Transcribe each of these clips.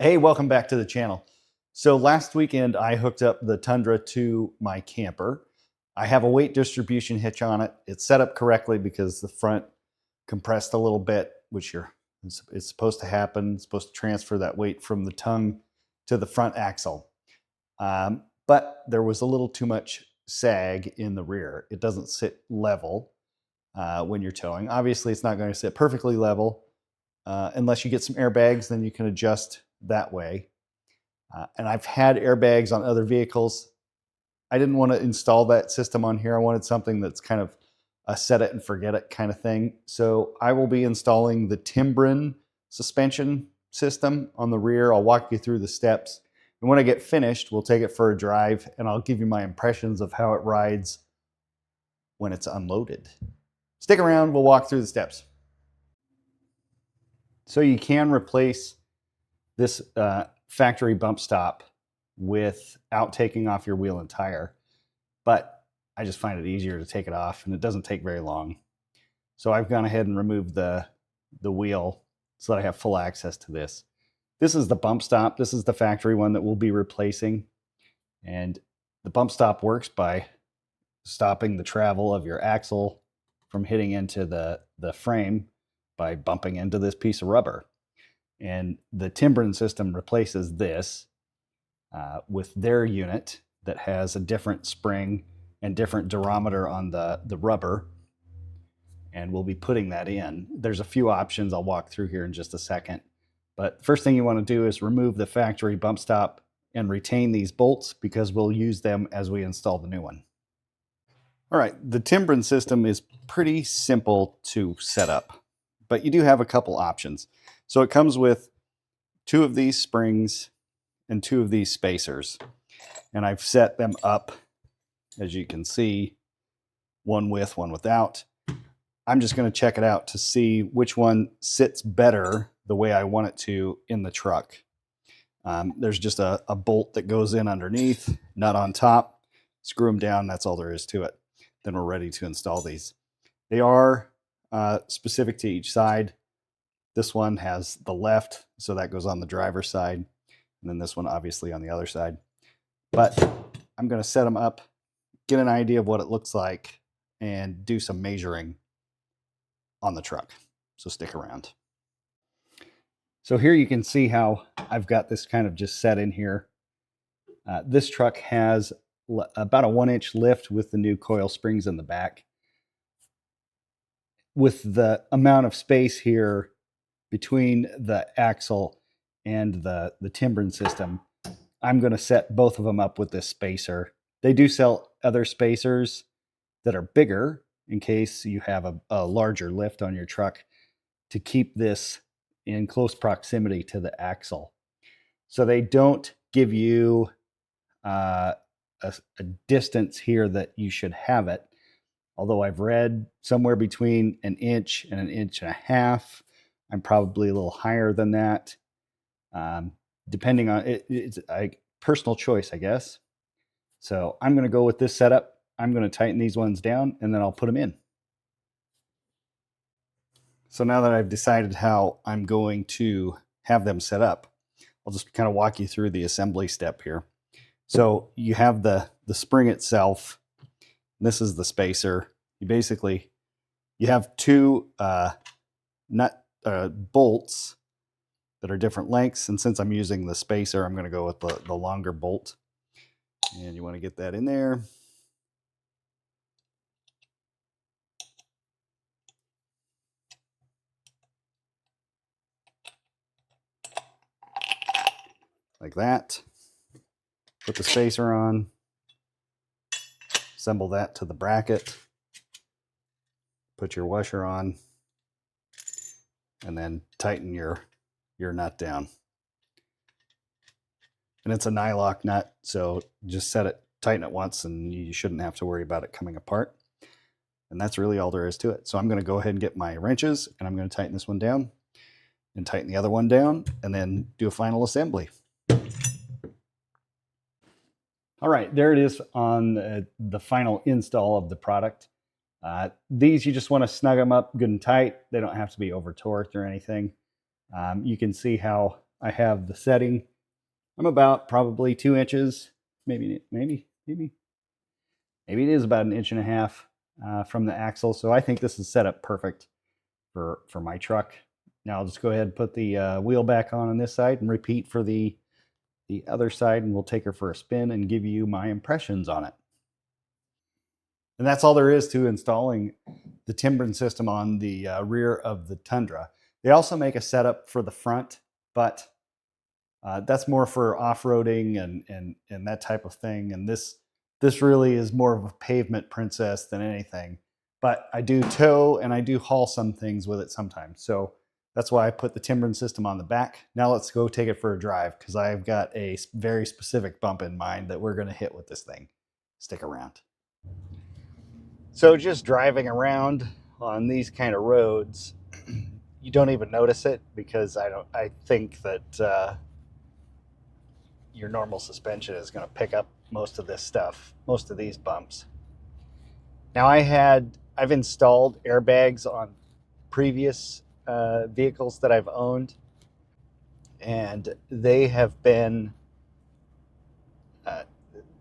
Hey, welcome back to the channel. So last weekend I hooked up the Tundra to my camper. I have a weight distribution hitch on it. It's set up correctly because the front compressed a little bit, which it's supposed to happen. It's supposed to transfer that weight from the tongue to the front axle. But there was a little too much sag in the rear. It doesn't sit level when you're towing. Obviously, it's not going to sit perfectly level unless you get some airbags, then you can adjust that way. And I've had airbags on other vehicles. I didn't want to install that system on here. I wanted something that's kind of a set it and forget it kind of thing. So I will be installing the Timbren suspension system on the rear. I'll walk you through the steps. And when I get finished, we'll take it for a drive and I'll give you my impressions of how it rides when it's unloaded. Stick around, we'll walk through the steps. So you can replace this factory bump stop without taking off your wheel and tire, but I just find it easier to take it off and it doesn't take very long. So I've gone ahead and removed the wheel so that I have full access to this. This is the bump stop. This is the factory one that we'll be replacing. And the bump stop works by stopping the travel of your axle from hitting into the frame by bumping into this piece of rubber. And the Timbren system replaces this with their unit that has a different spring and different durometer on the rubber. And we'll be putting that in. There's a few options I'll walk through here in just a second. But first thing you want to do is remove the factory bump stop and retain these bolts because we'll use them as we install the new one. All right, the Timbren system is pretty simple to set up, but you do have a couple options. So it comes with 2 of these springs and 2 of these spacers. And I've set them up, as you can see, one with, one without. I'm just going to check it out to see which one sits better the way I want it to in the truck. There's just a bolt that goes in underneath, nut on top, screw them down, that's all there is to it. Then we're ready to install these. They are specific to each side. This one has the left, so that goes on the driver's side. And then this one obviously on the other side. But I'm going to set them up, get an idea of what it looks like, and do some measuring on the truck. So stick around. So here you can see how I've got this kind of just set in here. This truck has about a 1-inch lift with the new coil springs in the back. With the amount of space here between the axle and the Timbren system, I'm going to set both of them up with this spacer. They do sell other spacers that are bigger in case you have a larger lift on your truck to keep this in close proximity to the axle. So they don't give you a distance here that you should have it. Although I've read somewhere between 1 inch and 1.5 inches. I'm probably a little higher than that. Depending on it, it's a personal choice, I guess. So I'm going to go with this setup. I'm going to tighten these ones down and then I'll put them in. So now that I've decided how I'm going to have them set up, I'll just kind of walk you through the assembly step here. So you have the spring itself. This is the spacer. You have 2 bolts that are different lengths, and since I'm using the spacer, I'm going to go with the longer bolt. And you want to get that in there. Like that. Put the spacer on. Assemble that to the bracket. Put your washer on. And then tighten your nut down. And it's a nylock nut, so just tighten it once and you shouldn't have to worry about it coming apart. And that's really all there is to it. So I'm going to go ahead and get my wrenches and I'm going to tighten this one down and tighten the other one down and then do a final assembly. All right, there it is on the final install of the product. These, you just want to snug them up good and tight. They don't have to be over torqued or anything. You can see how I have the setting. I'm about probably 2 inches, maybe it is about an inch and a half from the axle. So I think this is set up perfect for my truck. Now I'll just go ahead and put the wheel back on this side and repeat for the other side, and we'll take her for a spin and give you my impressions on it. And that's all there is to installing the Timbren system on the rear of the Tundra. They also make a setup for the front, but that's more for off-roading and that type of thing. And this really is more of a pavement princess than anything. But I do tow and I do haul some things with it sometimes. So that's why I put the Timbren system on the back. Now let's go take it for a drive, because I've got a very specific bump in mind that we're going to hit with this thing. Stick around. So just driving around on these kind of roads, you don't even notice it, because I think that your normal suspension is going to pick up most of this stuff, most of these bumps. Now I've installed airbags on previous vehicles that I've owned, and they have been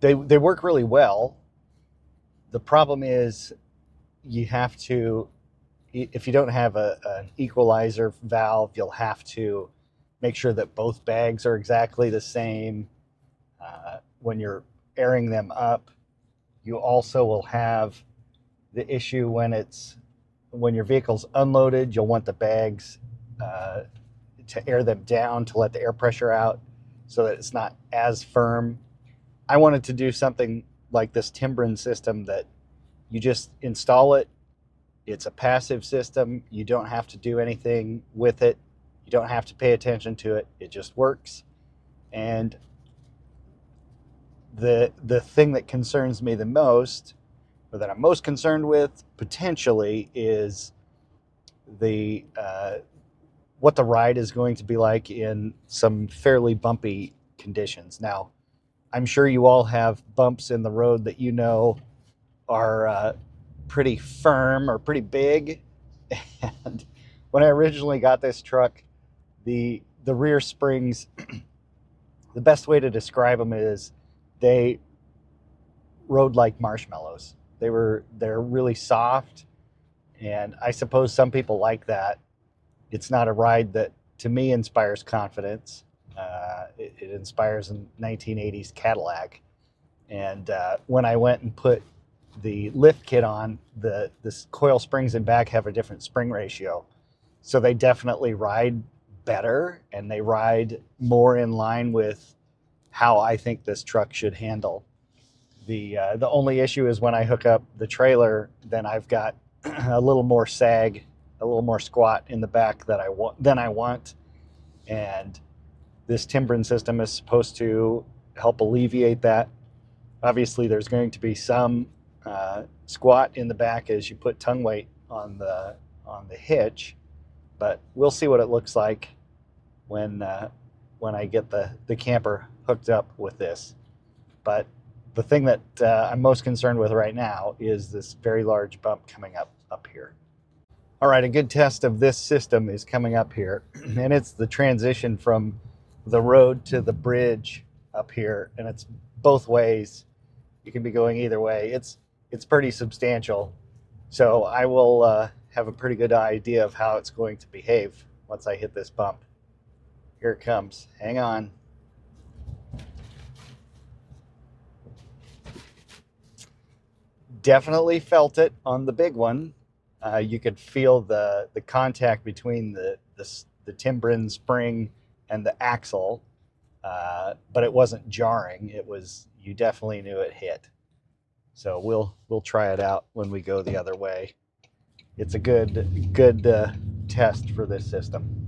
they work really well. The problem is you have to, if you don't have an equalizer valve, you'll have to make sure that both bags are exactly the same when you're airing them up. You also will have the issue when your vehicle's unloaded. You'll want the bags to air them down to let the air pressure out so that it's not as firm. I wanted to do something like this Timbren system that you just install it. It's a passive system. You don't have to do anything with it. You don't have to pay attention to it. It just works. And the thing that concerns me the most, or that I'm most concerned with potentially, is the what the ride is going to be like in some fairly bumpy conditions. Now, I'm sure you all have bumps in the road that you know are pretty firm or pretty big. And when I originally got this truck, the rear springs, the best way to describe them is they rode like marshmallows. They're really soft, and I suppose some people like that. It's not a ride that to me inspires confidence. It inspires a 1980s Cadillac. And when I went and put the lift kit on, the coil springs in back have a different spring ratio, so they definitely ride better, and they ride more in line with how I think this truck should handle. The only issue is when I hook up the trailer, then I've got a little more sag, a little more squat in the back than I want, and this Timbren system is supposed to help alleviate that. Obviously, there's going to be some squat in the back as you put tongue weight on the hitch, but we'll see what it looks like when I get the camper hooked up with this. But the thing that I'm most concerned with right now is this very large bump coming up here. All right, a good test of this system is coming up here, and it's the transition from the road to the bridge up here, and it's both ways. You can be going either way. It's pretty substantial, so I will have a pretty good idea of how it's going to behave once I hit this bump. Here it comes. Hang on. Definitely felt it on the big one. You could feel the contact between the Timbren spring and the axle, but it wasn't jarring. You definitely knew it hit. So we'll try it out when we go the other way. It's a good test for this system.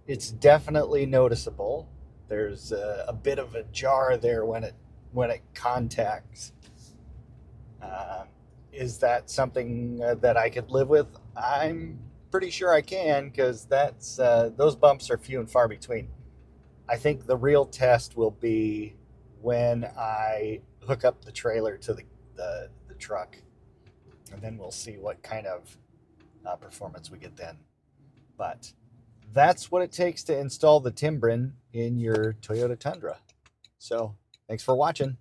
It's definitely noticeable. There's a bit of a jar there when it contacts. Is that something that I could live with? I'm pretty sure I can, because those bumps are few and far between. I think the real test will be when I hook up the trailer to the truck. and then we'll see what kind of performance we get then. But that's what it takes to install the Timbren in your Toyota Tundra. So thanks for watching.